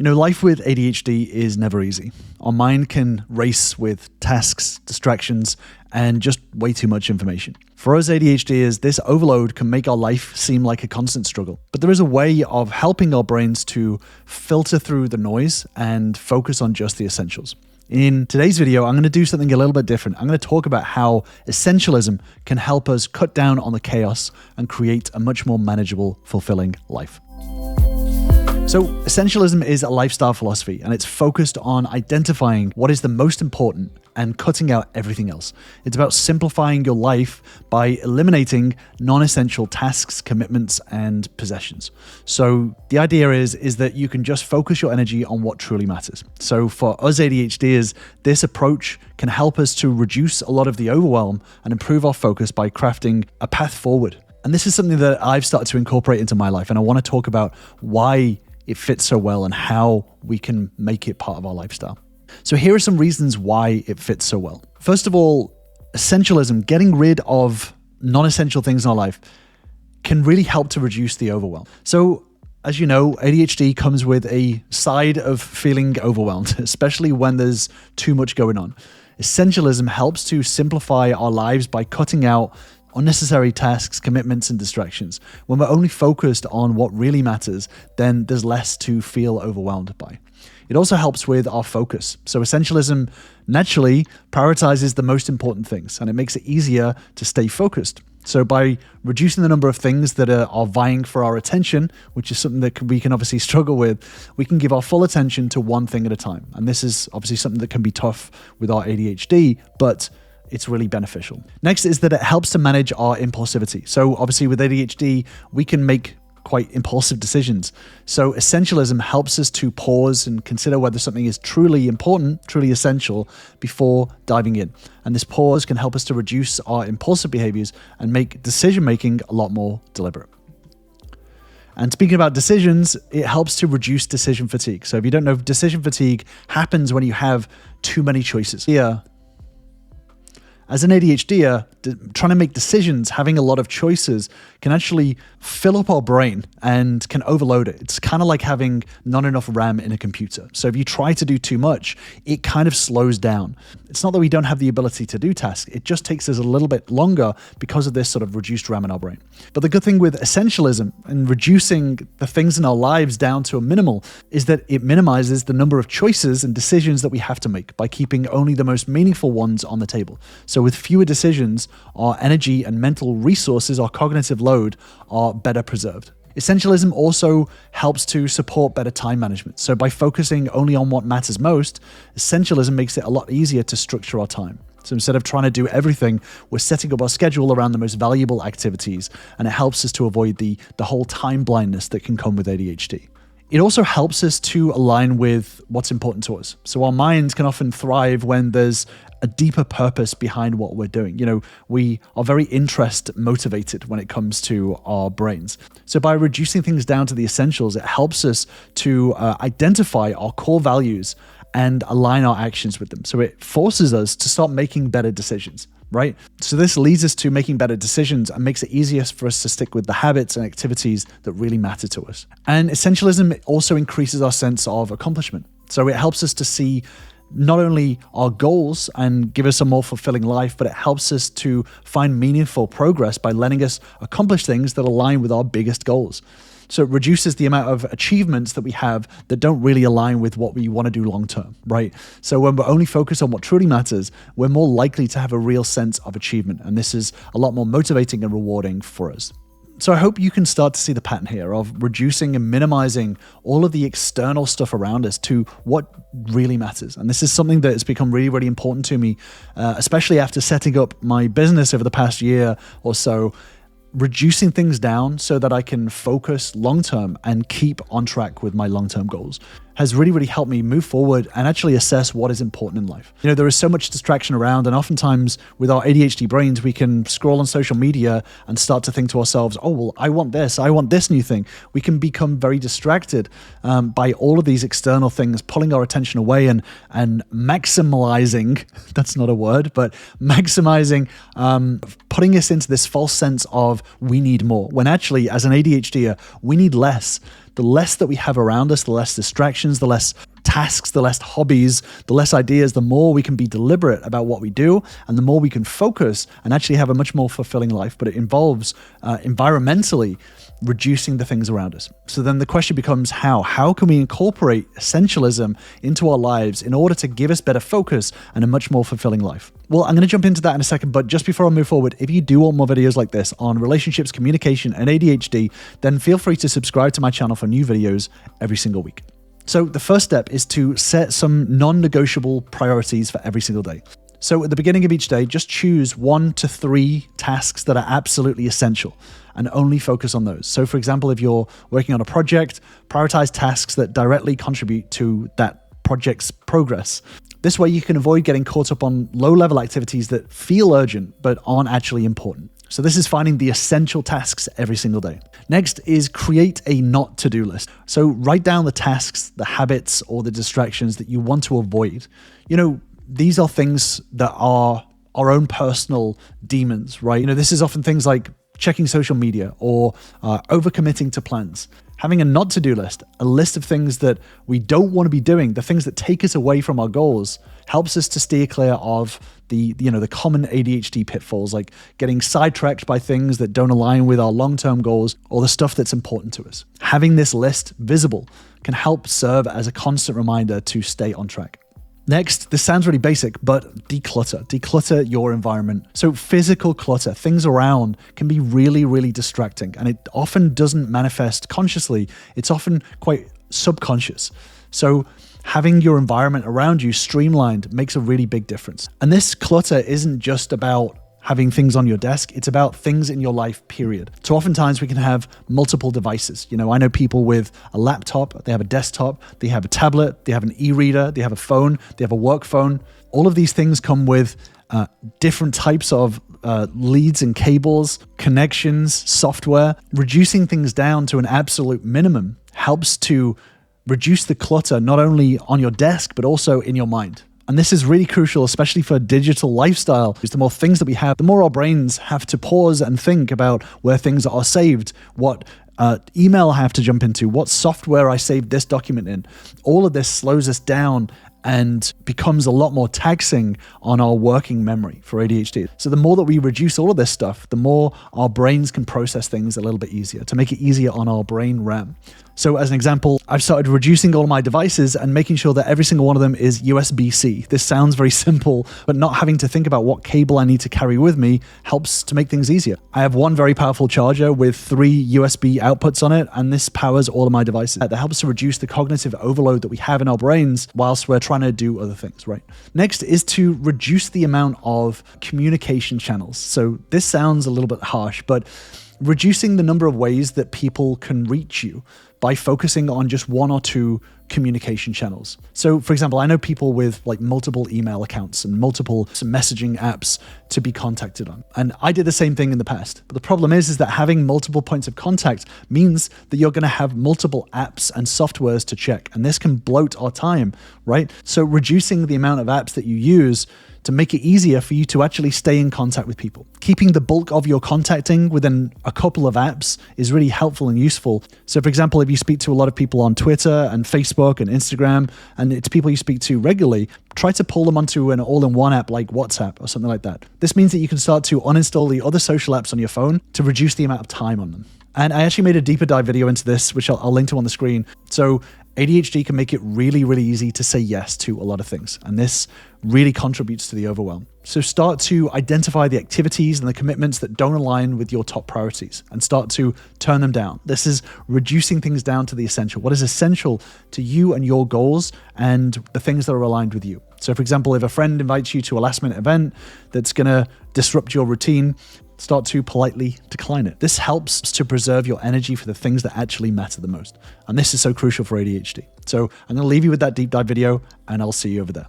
Life with ADHD is never easy. Our mind can race with tasks, distractions, and just way too much information. For us ADHDers, this overload can make our life seem like a constant struggle. But there is a way of helping our brains to filter through the noise and focus on just the essentials. In today's video, I'm going to do something a little bit different. I'm going to talk about how essentialism can help us cut down on the chaos and create a much more manageable, fulfilling life. So essentialism is a lifestyle philosophy, and it's focused on identifying what is the most important and cutting out everything else. It's about simplifying your life by eliminating non-essential tasks, commitments, and possessions. So the idea is that you can just focus your energy on what truly matters. So for us ADHDers, this approach can help us to reduce a lot of the overwhelm and improve our focus by crafting a path forward. And this is something that I've started to incorporate into my life, and I want to talk about why it fits so well and how we can make it part of our lifestyle. So here are some reasons why it fits so well. First of all, essentialism, getting rid of non-essential things in our life, can really help to reduce the overwhelm. So as you know, ADHD comes with a side of feeling overwhelmed, especially when there's too much going on. Essentialism helps to simplify our lives by cutting out unnecessary tasks, commitments, and distractions. When we're only focused on what really matters, then there's less to feel overwhelmed by. It also helps with our focus. So essentialism naturally prioritizes the most important things, and it makes it easier to stay focused. So by reducing the number of things that are vying for our attention, which is something that we can obviously struggle with, we can give our full attention to one thing at a time. And this is obviously something that can be tough with our ADHD, but it's really beneficial. Next is that it helps to manage our impulsivity. So obviously with ADHD, we can make quite impulsive decisions. So essentialism helps us to pause and consider whether something is truly important, truly essential before diving in. And this pause can help us to reduce our impulsive behaviors and make decision-making a lot more deliberate. And speaking about decisions, it helps to reduce decision fatigue. So if you don't know, decision fatigue happens when you have too many choices. As an ADHDer, trying to make decisions, having a lot of choices can actually fill up our brain and can overload it. It's kind of like having not enough RAM in a computer. So if you try to do too much, it kind of slows down. It's not that we don't have the ability to do tasks. It just takes us a little bit longer because of this sort of reduced RAM in our brain. But the good thing with essentialism and reducing the things in our lives down to a minimal is that it minimizes the number of choices and decisions that we have to make by keeping only the most meaningful ones on the table. So with fewer decisions, our energy and mental resources, our cognitive load, are better preserved. Essentialism also helps to support better time management. So by focusing only on what matters most, essentialism makes it a lot easier to structure our time. So instead of trying to do everything, we're setting up our schedule around the most valuable activities, and it helps us to avoid the whole time blindness that can come with ADHD. It also helps us to align with what's important to us. So our minds can often thrive when there's a deeper purpose behind what we're doing. We are very interest motivated when it comes to our brains. So by reducing things down to the essentials, it helps us to identify our core values and align our actions with them. So it forces us to start making better decisions, right? So this leads us to making better decisions and makes it easier for us to stick with the habits and activities that really matter to us. And essentialism also increases our sense of accomplishment. So it helps us to see not only our goals and give us a more fulfilling life, but it helps us to find meaningful progress by letting us accomplish things that align with our biggest goals. So it reduces the amount of achievements that we have that don't really align with what we want to do long term, right? So when we're only focused on what truly matters, we're more likely to have a real sense of achievement. And this is a lot more motivating and rewarding for us. So I hope you can start to see the pattern here of reducing and minimizing all of the external stuff around us to what really matters. And this is something that has become really, really important to me, especially after setting up my business over the past year or so. Reducing things down so that I can focus long-term and keep on track with my long-term goals has really, really helped me move forward and actually assess what is important in life. There is so much distraction around, and oftentimes with our ADHD brains, we can scroll on social media and start to think to ourselves, oh, well, I want this new thing. We can become very distracted by all of these external things, pulling our attention away and maximizing, that's not a word, but maximizing, putting us into this false sense of we need more, when actually as an ADHDer, we need less. the less that we have around us, the less distractions, the less tasks, the less hobbies, the less ideas, the more we can be deliberate about what we do, and the more we can focus and actually have a much more fulfilling life. But it involves environmentally reducing the things around us. So then the question becomes how? How can we incorporate essentialism into our lives in order to give us better focus and a much more fulfilling life? Well, I'm going to jump into that in a second, but just before I move forward, if you do want more videos like this on relationships, communication, and ADHD, then feel free to subscribe to my channel for new videos every single week. So the first step is to set some non-negotiable priorities for every single day. So at the beginning of each day, just choose 1 to 3 tasks that are absolutely essential and only focus on those. So for example, if you're working on a project, prioritize tasks that directly contribute to that project's progress. This way you can avoid getting caught up on low-level activities that feel urgent but aren't actually important. So this is finding the essential tasks every single day. Next is create a not to-do list. So write down the tasks, the habits, or the distractions that you want to avoid. These are things that are our own personal demons, right? This is often things like checking social media or overcommitting to plans. Having a not to-do list, a list of things that we don't want to be doing, the things that take us away from our goals, helps us to steer clear of the common ADHD pitfalls, like getting sidetracked by things that don't align with our long-term goals or the stuff that's important to us. Having this list visible can help serve as a constant reminder to stay on track. Next, this sounds really basic, but declutter. Declutter your environment. So physical clutter, things around, can be really, really distracting, and it often doesn't manifest consciously. It's often quite subconscious. So having your environment around you streamlined makes a really big difference. And this clutter isn't just about having things on your desk, it's about things in your life, period. So oftentimes we can have multiple devices. I know people with a laptop, they have a desktop, they have a tablet, they have an e-reader, they have a phone, they have a work phone. All of these things come with different types of leads and cables, connections, software. Reducing things down to an absolute minimum helps to reduce the clutter not only on your desk, but also in your mind. And this is really crucial, especially for a digital lifestyle, because the more things that we have, the more our brains have to pause and think about where things are saved, what email I have to jump into, what software I saved this document in. All of this slows us down and becomes a lot more taxing on our working memory for ADHD. So the more that we reduce all of this stuff, the more our brains can process things a little bit easier, to make it easier on our brain RAM. So as an example, I've started reducing all of my devices and making sure that every single one of them is USB-C. This sounds very simple, but not having to think about what cable I need to carry with me helps to make things easier. I have one very powerful charger with 3 USB outputs on it, and this powers all of my devices. That helps to reduce the cognitive overload that we have in our brains whilst we're trying to do other things, right? Next is to reduce the amount of communication channels. So this sounds a little bit harsh, but reducing the number of ways that people can reach you by focusing on just 1 or 2 communication channels. So for example, I know people with like multiple email accounts and multiple messaging apps to be contacted on. And I did the same thing in the past. But the problem is that having multiple points of contact means that you're going to have multiple apps and softwares to check. And this can bloat our time, right? So reducing the amount of apps that you use to make it easier for you to actually stay in contact with people. Keeping the bulk of your contacting within a couple of apps is really helpful and useful. So for example, if you speak to a lot of people on Twitter and Facebook and Instagram, and it's people you speak to regularly, try to pull them onto an all-in-one app like WhatsApp or something like that. This means that you can start to uninstall the other social apps on your phone to reduce the amount of time on them. And I actually made a deeper dive video into this, which I'll link to on the screen. So ADHD can make it really, really easy to say yes to a lot of things. And this really contributes to the overwhelm. So start to identify the activities and the commitments that don't align with your top priorities and start to turn them down. This is reducing things down to the essential. What is essential to you and your goals and the things that are aligned with you. So for example, if a friend invites you to a last minute event that's going to disrupt your routine, start to politely decline it. This helps to preserve your energy for the things that actually matter the most. And this is so crucial for ADHD. So I'm going to leave you with that deep dive video, and I'll see you over there.